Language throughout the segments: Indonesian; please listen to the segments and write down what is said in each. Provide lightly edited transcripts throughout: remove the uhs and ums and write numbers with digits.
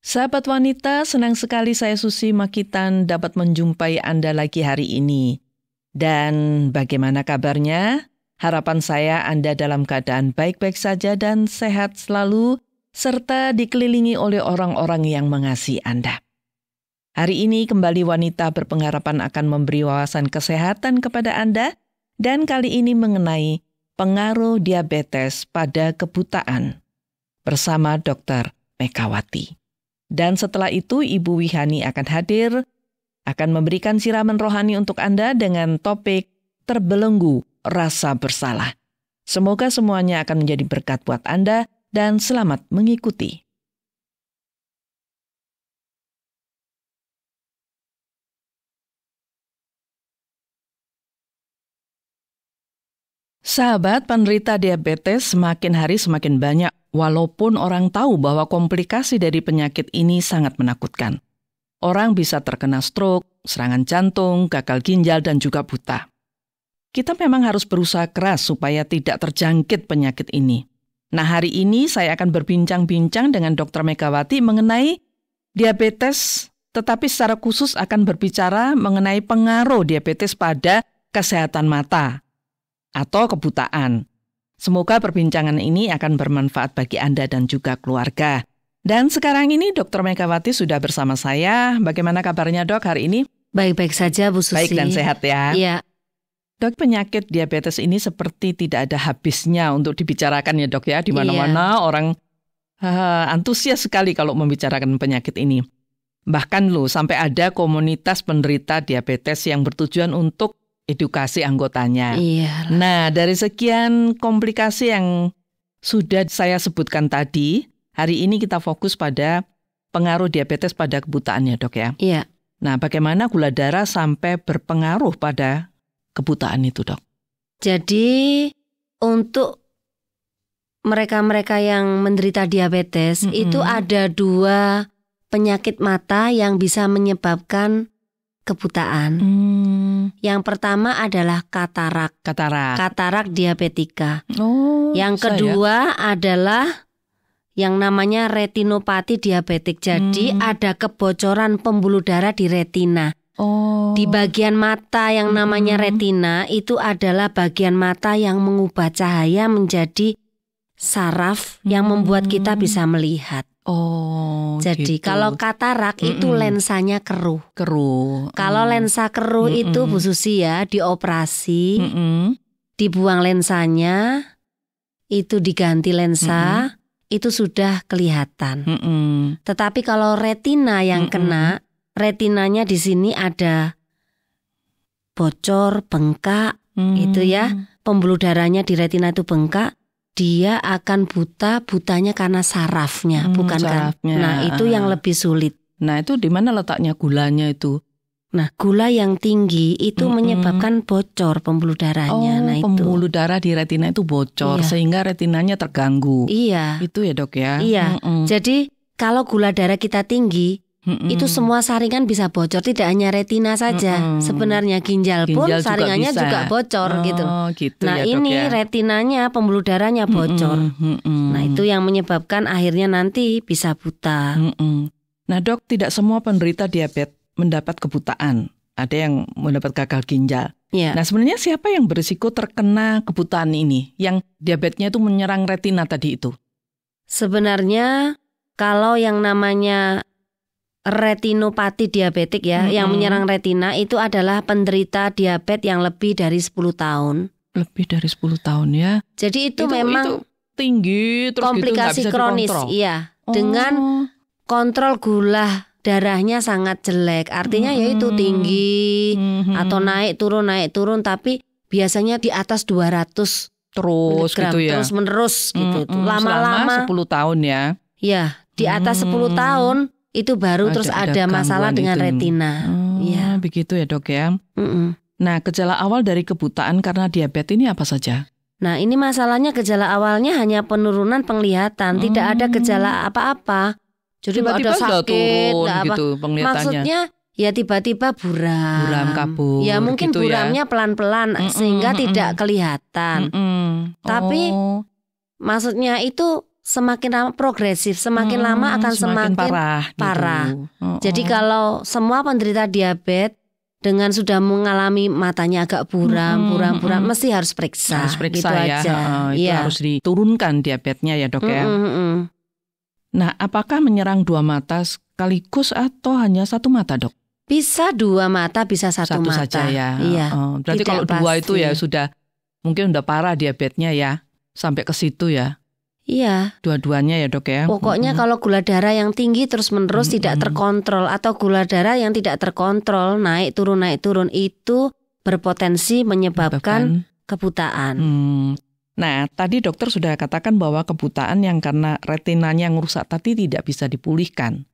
Sahabat wanita, senang sekali saya Susi Makitan dapat menjumpai Anda lagi hari ini. Dan bagaimana kabarnya? Harapan saya Anda dalam keadaan baik-baik saja dan sehat selalu, serta dikelilingi oleh orang-orang yang mengasihi Anda. Hari ini kembali wanita berpengharapan akan memberi wawasan kesehatan kepada Anda, dan kali ini mengenai pengaruh diabetes pada kebutaan bersama Dr. Megawati. Dan setelah itu Ibu Wihani akan hadir, akan memberikan siraman rohani untuk Anda dengan topik terbelenggu rasa bersalah. Semoga semuanya akan menjadi berkat buat Anda dan selamat mengikuti. Sahabat, penderita diabetes semakin hari semakin banyak, walaupun orang tahu bahwa komplikasi dari penyakit ini sangat menakutkan. Orang bisa terkena stroke, serangan jantung, gagal ginjal, dan juga buta. Kita memang harus berusaha keras supaya tidak terjangkit penyakit ini. Nah, hari ini saya akan berbincang-bincang dengan Dr. Megawati mengenai diabetes, tetapi secara khusus akan berbicara mengenai pengaruh diabetes pada kesehatan mata atau kebutaan. Semoga perbincangan ini akan bermanfaat bagi Anda dan juga keluarga. Dan sekarang ini Dr. Megawati sudah bersama saya. Bagaimana kabarnya, Dok, hari ini? Baik-baik saja, Bu Susi. Baik dan sehat ya? Iya. Dok, penyakit diabetes ini seperti tidak ada habisnya untuk dibicarakan ya, Dok ya. Di mana-mana orang antusias sekali kalau membicarakan penyakit ini. Bahkan loh, sampai ada komunitas penderita diabetes yang bertujuan untuk edukasi anggotanya. Iya. Nah, dari sekian komplikasi yang sudah saya sebutkan tadi, hari ini kita fokus pada pengaruh diabetes pada kebutaan ya, Dok ya. Iya. Nah, bagaimana gula darah sampai berpengaruh pada kebutaan itu, Dok? Jadi untuk mereka-mereka yang menderita diabetes itu ada 2 penyakit mata yang bisa menyebabkan kebutaan. Yang pertama adalah katarak. Katarak diabetika. Yang kedua adalah yang namanya retinopati diabetik. Jadi ada kebocoran pembuluh darah di retina. Di bagian mata yang namanya retina itu adalah bagian mata yang mengubah cahaya menjadi saraf yang membuat kita bisa melihat. Jadi gitu. kalau katarak itu lensanya keruh. Kalau lensa keruh itu Bu Susi ya, dioperasi, dibuang lensanya, itu diganti lensa, itu sudah kelihatan. Tetapi kalau retina yang kena, retinanya di sini ada bocor, bengkak, itu ya, pembuluh darahnya di retina itu bengkak. Dia akan butanya karena sarafnya, bukan sarafnya. Nah, itu yang lebih sulit. Nah, itu di mana letaknya gulanya itu? Nah, gula yang tinggi itu menyebabkan bocor pembuluh darahnya. Nah, pembuluh darah di retina itu bocor, sehingga retinanya terganggu. Iya. Itu ya, Dok ya? Iya. Jadi, kalau gula darah kita tinggi, itu semua saringan bisa bocor, tidak hanya retina saja. Sebenarnya ginjal pun saringannya juga bocor gitu. Nah, ya, ini Dok, ya? retinanya, pembuluh darahnya bocor. Nah, itu yang menyebabkan akhirnya nanti bisa buta. Nah, Dok, tidak semua penderita diabetes mendapat kebutaan. Ada yang mendapat gagal ginjal. Ya. Nah, sebenarnya siapa yang berisiko terkena kebutaan ini? Yang diabetesnya itu menyerang retina tadi itu? Sebenarnya kalau yang namanya retinopati diabetik ya, yang menyerang retina itu adalah penderita diabetes yang lebih dari 10 tahun. Lebih dari 10 tahun ya. Jadi itu memang itu tinggi terus komplikasi gitu, kronis, iya. Dengan kontrol gula darahnya sangat jelek. Artinya yaitu tinggi atau naik turun, tapi biasanya di atas 200 terus miligram, gitu ya. terus menerus gitu. Lama-lama selama 10 tahun ya. Ya, di atas 10 tahun itu baru terus ada masalah dengan retina. Ya, begitu ya, Dok ya. Nah, gejala awal dari kebutaan karena diabetes ini apa saja? Nah, ini masalahnya gejala awalnya hanya penurunan penglihatan, tidak ada gejala apa-apa. Jadi tiba-tiba ada sakit, turun apa. gitu penglihatannya. Maksudnya ya tiba-tiba buram kabur. Ya mungkin gitu buramnya pelan-pelan sehingga tidak kelihatan. Tapi maksudnya itu semakin lama progresif, semakin lama akan semakin parah. Gitu. Jadi kalau semua penderita diabetes dengan sudah mengalami matanya agak buram, mesti harus periksa. Harus periksa gitu ya. aja. Itu harus diturunkan diabetesnya ya dok ya. Nah, apakah menyerang dua mata sekaligus atau hanya satu mata dok? Bisa dua mata, bisa satu mata. Saja ya. Iya. Berarti kalau dua itu ya mungkin udah parah diabetesnya ya, sampai ke situ ya. Iya. Dua-duanya ya dok ya. Pokoknya kalau gula darah yang tinggi terus-menerus tidak terkontrol atau gula darah yang tidak terkontrol naik turun itu berpotensi menyebabkan kebutaan. Nah, tadi dokter sudah katakan bahwa kebutaan yang karena retinanya yang rusak tadi tidak bisa dipulihkan.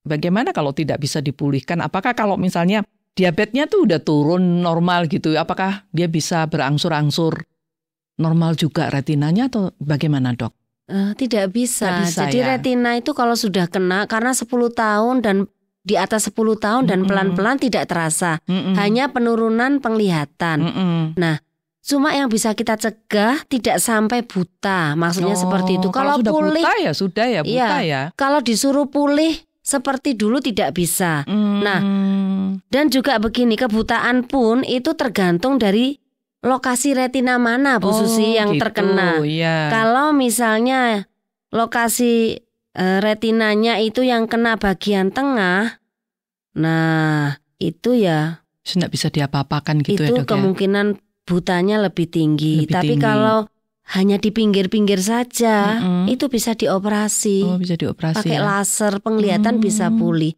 Bagaimana kalau tidak bisa dipulihkan? Apakah kalau misalnya diabetesnya tuh udah turun normal gitu, apakah dia bisa berangsur-angsur normal juga retinanya atau bagaimana dok? Tidak bisa. Jadi ya? retina itu kalau sudah kena karena 10 tahun dan di atas 10 tahun dan pelan-pelan tidak terasa. Hanya penurunan penglihatan. Nah, cuma yang bisa kita cegah tidak sampai buta. Maksudnya seperti itu. Kalau sudah pulih buta ya sudah ya buta ya. Kalau disuruh pulih seperti dulu tidak bisa. Nah, dan juga begini, kebutaan pun itu tergantung dari lokasi retina mana Bu Susi yang gitu, terkena. Ya. Kalau misalnya lokasi retinanya itu yang kena bagian tengah, nah itu ya tidak bisa diapa-apakan gitu ya dok. Itu kemungkinan butanya lebih tinggi. Tapi kalau hanya di pinggir-pinggir saja, itu bisa dioperasi. Bisa dioperasi. Pakai laser, penglihatan bisa pulih.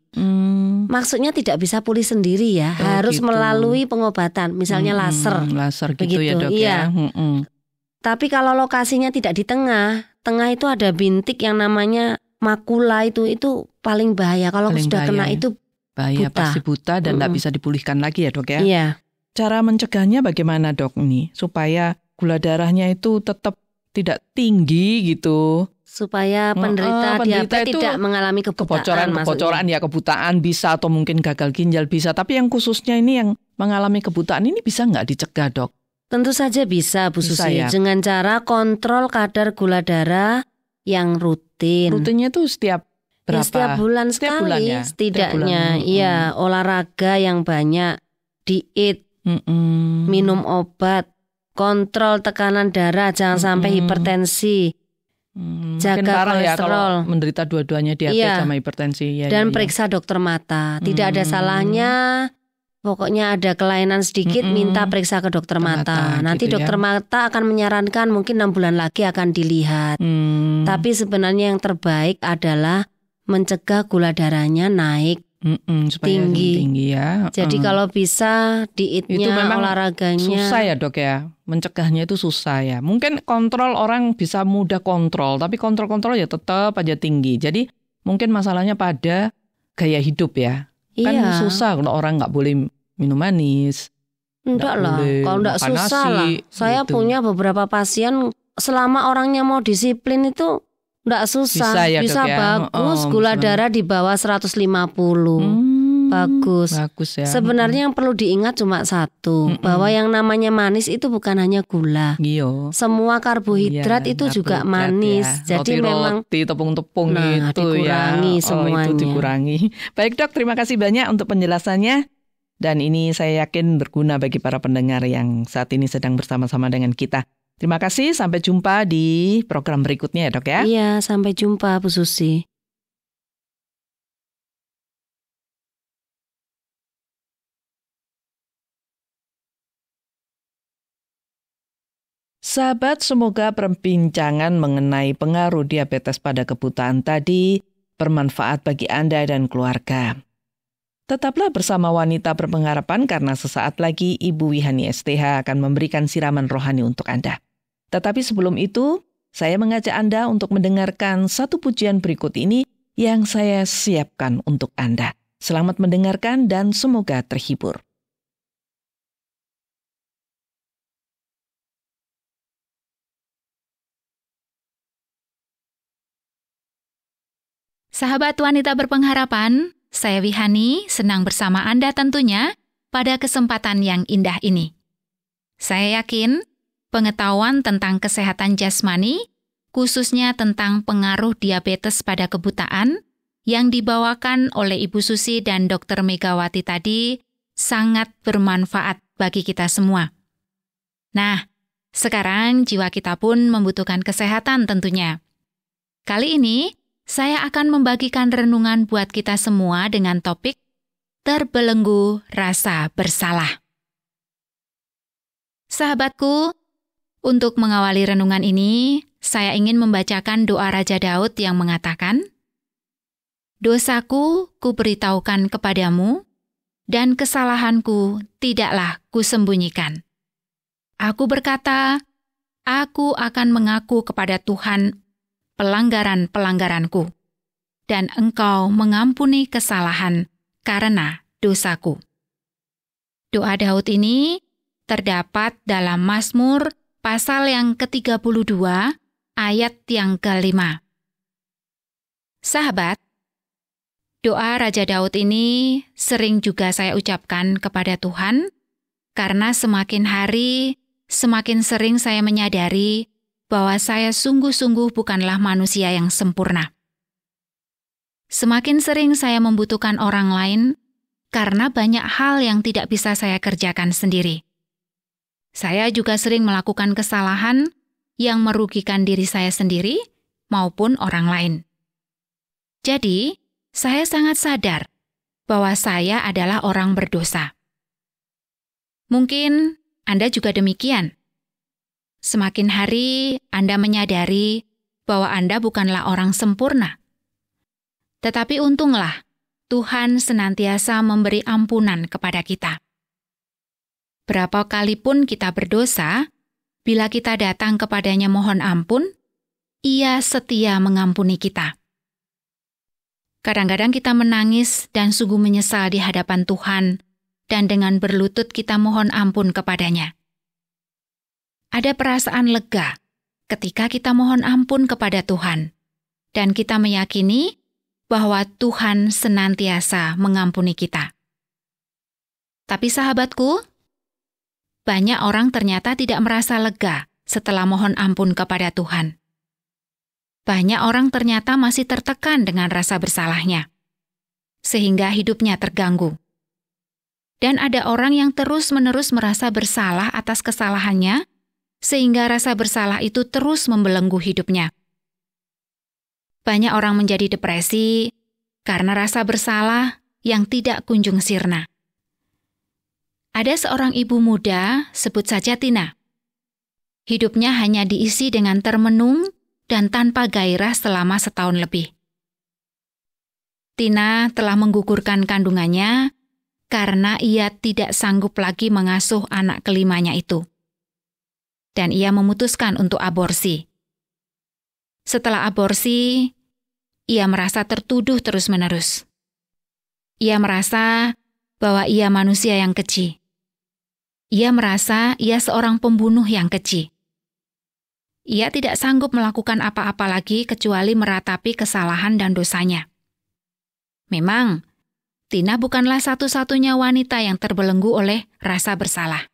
Maksudnya tidak bisa pulih sendiri ya, harus gitu. melalui pengobatan, misalnya laser. Laser gitu begitu ya dok ya. Tapi kalau lokasinya tidak di tengah itu ada bintik yang namanya makula itu paling bahaya. Kalau sudah kena itu bahaya, buta. Pasti buta dan tidak bisa dipulihkan lagi ya dok ya. Iya. Cara mencegahnya bagaimana dok ini supaya gula darahnya itu tetap tidak tinggi gitu? Supaya penderita diabetes tidak mengalami Kebocoran ya, kebutaan bisa atau mungkin gagal ginjal bisa. Tapi yang khususnya ini yang mengalami kebutaan ini bisa nggak dicegah dok? Tentu saja bisa Bu Susi ya. Dengan cara kontrol kadar gula darah yang rutin. Rutinnya tuh setiap berapa? Setiap bulan sekali setidaknya. Iya, olahraga yang banyak, diet, minum obat, kontrol tekanan darah, jangan sampai hipertensi. Jaga kolesterol ya kalau menderita dua-duanya diabetes sama hipertensi dan periksa dokter mata. Tidak ada salahnya. Pokoknya ada kelainan sedikit minta periksa ke dokter mata. Nanti gitu dokter mata akan menyarankan mungkin 6 bulan lagi akan dilihat. Tapi sebenarnya yang terbaik adalah mencegah gula darahnya naik supaya tinggi ya. Jadi kalau bisa dietnya, olahraganya. Susah ya dok ya, mencegahnya itu susah ya. Mungkin kontrol orang bisa mudah kontrol, tapi kontrol ya tetap aja tinggi. Jadi mungkin masalahnya pada gaya hidup ya. Kan susah kalau orang nggak boleh minum manis. Enggak lah, kalau enggak susah lah. Saya punya beberapa pasien selama orangnya mau disiplin itu enggak susah, bisa bagus gula darah di bawah 150. Bagus ya. Sebenarnya yang perlu diingat cuma satu, bahwa yang namanya manis itu bukan hanya gula. Semua karbohidrat itu juga manis. Ya. Jadi memang tepung-tepung itu dikurangi semuanya. Itu dikurangi. Baik dok, terima kasih banyak untuk penjelasannya. Dan ini saya yakin berguna bagi para pendengar yang saat ini sedang bersama-sama dengan kita. Terima kasih, sampai jumpa di program berikutnya ya dok ya. Iya, sampai jumpa Bu Susi. Sahabat, semoga perbincangan mengenai pengaruh diabetes pada kebutaan tadi bermanfaat bagi Anda dan keluarga. Tetaplah bersama Wanita Berpengharapan karena sesaat lagi Ibu Wihani STH akan memberikan siraman rohani untuk Anda. Tetapi sebelum itu, saya mengajak Anda untuk mendengarkan satu pujian berikut ini yang saya siapkan untuk Anda. Selamat mendengarkan dan semoga terhibur. Sahabat Wanita Berpengharapan, saya Wihani senang bersama Anda tentunya pada kesempatan yang indah ini. Saya yakin pengetahuan tentang kesehatan jasmani khususnya tentang pengaruh diabetes pada kebutaan yang dibawakan oleh Ibu Susi dan Dr. Megawati tadi sangat bermanfaat bagi kita semua. Nah, sekarang jiwa kita pun membutuhkan kesehatan tentunya. Kali ini, saya akan membagikan renungan buat kita semua dengan topik terbelenggu rasa bersalah. Sahabatku, untuk mengawali renungan ini, saya ingin membacakan doa Raja Daud yang mengatakan, "Dosaku kuberitahukan kepadamu, dan kesalahanku tidaklah kusembunyikan. Aku berkata, aku akan mengaku kepada Tuhan pelanggaran-pelanggaranku, dan Engkau mengampuni kesalahan karena dosaku." Doa Daud ini terdapat dalam Mazmur pasal yang ke-32, ayat yang ke-5. Sahabat, doa Raja Daud ini sering juga saya ucapkan kepada Tuhan, karena semakin hari, semakin sering saya menyadari bahwa saya sungguh-sungguh bukanlah manusia yang sempurna. Semakin sering saya membutuhkan orang lain, karena banyak hal yang tidak bisa saya kerjakan sendiri. Saya juga sering melakukan kesalahan yang merugikan diri saya sendiri maupun orang lain. Jadi, saya sangat sadar bahwa saya adalah orang berdosa. Mungkin Anda juga demikian. Semakin hari Anda menyadari bahwa Anda bukanlah orang sempurna. Tetapi untunglah, Tuhan senantiasa memberi ampunan kepada kita. Berapa kali pun kita berdosa, bila kita datang kepadanya mohon ampun, Ia setia mengampuni kita. Kadang-kadang kita menangis dan sungguh menyesal di hadapan Tuhan, dan dengan berlutut kita mohon ampun kepadanya. Ada perasaan lega ketika kita mohon ampun kepada Tuhan, dan kita meyakini bahwa Tuhan senantiasa mengampuni kita. Tapi sahabatku, banyak orang ternyata tidak merasa lega setelah mohon ampun kepada Tuhan. Banyak orang ternyata masih tertekan dengan rasa bersalahnya, sehingga hidupnya terganggu. Dan ada orang yang terus-menerus merasa bersalah atas kesalahannya, sehingga rasa bersalah itu terus membelenggu hidupnya. Banyak orang menjadi depresi karena rasa bersalah yang tidak kunjung sirna. Ada seorang ibu muda, sebut saja Tina. Hidupnya hanya diisi dengan termenung dan tanpa gairah selama setahun lebih. Tina telah menggugurkan kandungannya karena ia tidak sanggup lagi mengasuh anak kelimanya itu. Dan ia memutuskan untuk aborsi. Setelah aborsi, ia merasa tertuduh terus-menerus. Ia merasa bahwa ia manusia yang keji. Ia merasa ia seorang pembunuh yang keji. Ia tidak sanggup melakukan apa-apa lagi kecuali meratapi kesalahan dan dosanya. Memang, Tina bukanlah satu-satunya wanita yang terbelenggu oleh rasa bersalah.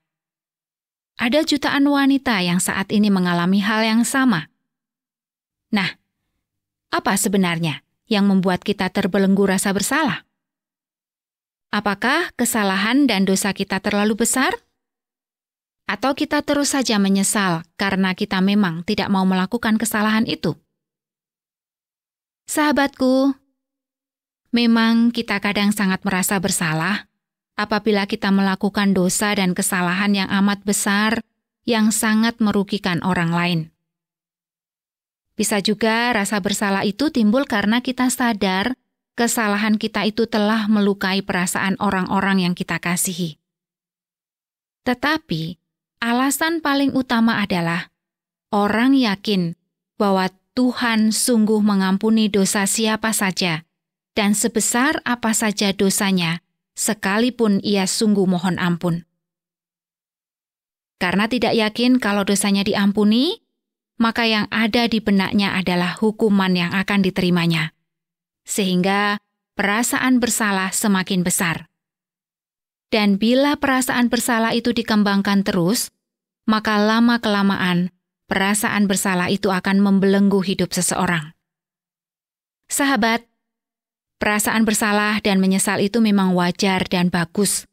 Ada jutaan wanita yang saat ini mengalami hal yang sama. Nah, apa sebenarnya yang membuat kita terbelenggu rasa bersalah? Apakah kesalahan dan dosa kita terlalu besar? Atau kita terus saja menyesal karena kita memang tidak mau melakukan kesalahan itu? Sahabatku, memang kita kadang sangat merasa bersalah apabila kita melakukan dosa dan kesalahan yang amat besar yang sangat merugikan orang lain. Bisa juga rasa bersalah itu timbul karena kita sadar kesalahan kita itu telah melukai perasaan orang-orang yang kita kasihi. Tetapi, alasan paling utama adalah orang yakin bahwa Tuhan sungguh mengampuni dosa siapa saja dan sebesar apa saja dosanya, sekalipun ia sungguh mohon ampun. Karena tidak yakin kalau dosanya diampuni, maka yang ada di benaknya adalah hukuman yang akan diterimanya. Sehingga perasaan bersalah semakin besar. Dan bila perasaan bersalah itu dikembangkan terus, maka lama-kelamaan perasaan bersalah itu akan membelenggu hidup seseorang. Sahabat, perasaan bersalah dan menyesal itu memang wajar dan bagus,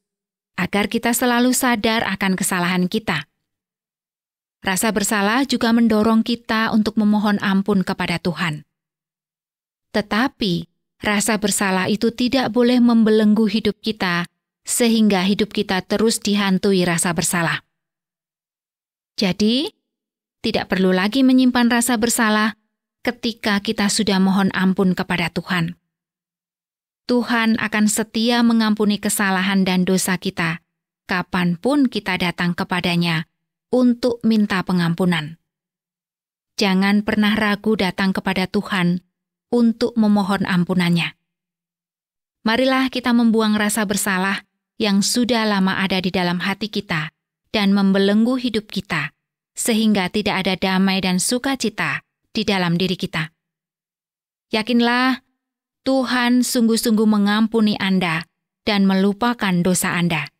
agar kita selalu sadar akan kesalahan kita. Rasa bersalah juga mendorong kita untuk memohon ampun kepada Tuhan. Tetapi, rasa bersalah itu tidak boleh membelenggu hidup kita, sehingga hidup kita terus dihantui rasa bersalah. Jadi, tidak perlu lagi menyimpan rasa bersalah ketika kita sudah mohon ampun kepada Tuhan. Tuhan akan setia mengampuni kesalahan dan dosa kita, kapanpun kita datang kepadanya untuk minta pengampunan. Jangan pernah ragu datang kepada Tuhan untuk memohon ampunannya. Marilah kita membuang rasa bersalah yang sudah lama ada di dalam hati kita dan membelenggu hidup kita, sehingga tidak ada damai dan sukacita di dalam diri kita. Yakinlah, Tuhan sungguh-sungguh mengampuni Anda dan melupakan dosa Anda.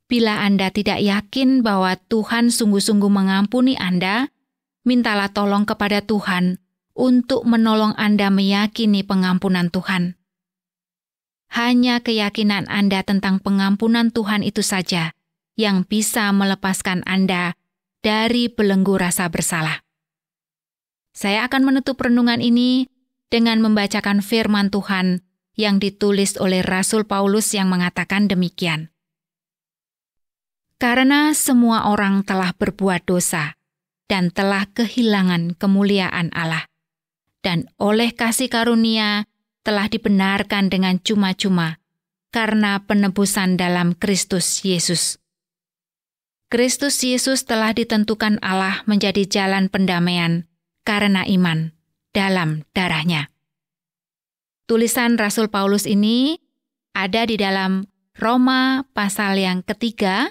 Bila Anda tidak yakin bahwa Tuhan sungguh-sungguh mengampuni Anda, mintalah tolong kepada Tuhan untuk menolong Anda meyakini pengampunan Tuhan. Hanya keyakinan Anda tentang pengampunan Tuhan itu saja yang bisa melepaskan Anda dari belenggu rasa bersalah. Saya akan menutup renungan ini dengan membacakan firman Tuhan yang ditulis oleh Rasul Paulus yang mengatakan demikian. Karena semua orang telah berbuat dosa dan telah kehilangan kemuliaan Allah, dan oleh kasih karunia telah dibenarkan dengan cuma-cuma karena penebusan dalam Kristus Yesus. Kristus Yesus telah ditentukan Allah menjadi jalan pendamaian karena iman dalam darah-Nya. Tulisan Rasul Paulus ini ada di dalam Roma pasal yang ketiga,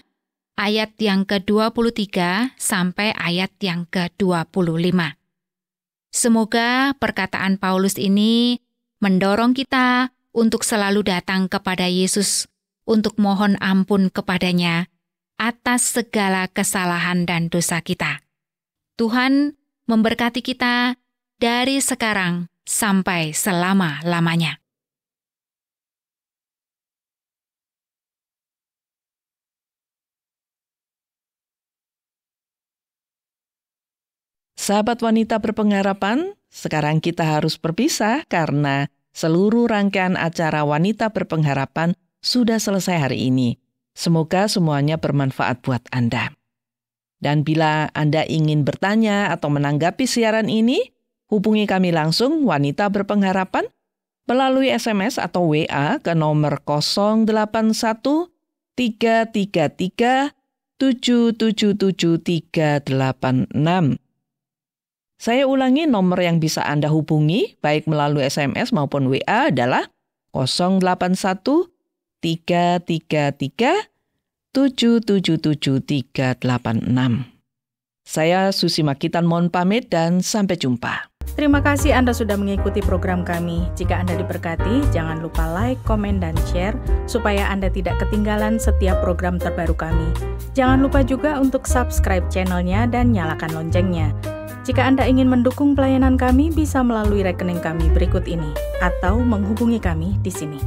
ayat yang ke-23 sampai ayat yang ke-25. Semoga perkataan Paulus ini mendorong kita untuk selalu datang kepada Yesus untuk mohon ampun kepadanya atas segala kesalahan dan dosa kita. Tuhan memberkati kita dari sekarang sampai selama-lamanya. Sahabat wanita berpengharapan, sekarang kita harus berpisah karena seluruh rangkaian acara Wanita Berpengharapan sudah selesai hari ini. Semoga semuanya bermanfaat buat Anda. Dan bila Anda ingin bertanya atau menanggapi siaran ini, hubungi kami langsung Wanita Berpengharapan melalui SMS atau WA ke nomor 081 333 777 386. Saya ulangi, nomor yang bisa Anda hubungi baik melalui SMS maupun WA adalah 081 333 777 386. Saya Susi Makitan mohon pamit dan sampai jumpa. Terima kasih Anda sudah mengikuti program kami. Jika Anda diberkati, jangan lupa like, komen, dan share supaya Anda tidak ketinggalan setiap program terbaru kami. Jangan lupa juga untuk subscribe channelnya dan nyalakan loncengnya. Jika Anda ingin mendukung pelayanan kami, bisa melalui rekening kami berikut ini atau menghubungi kami di sini.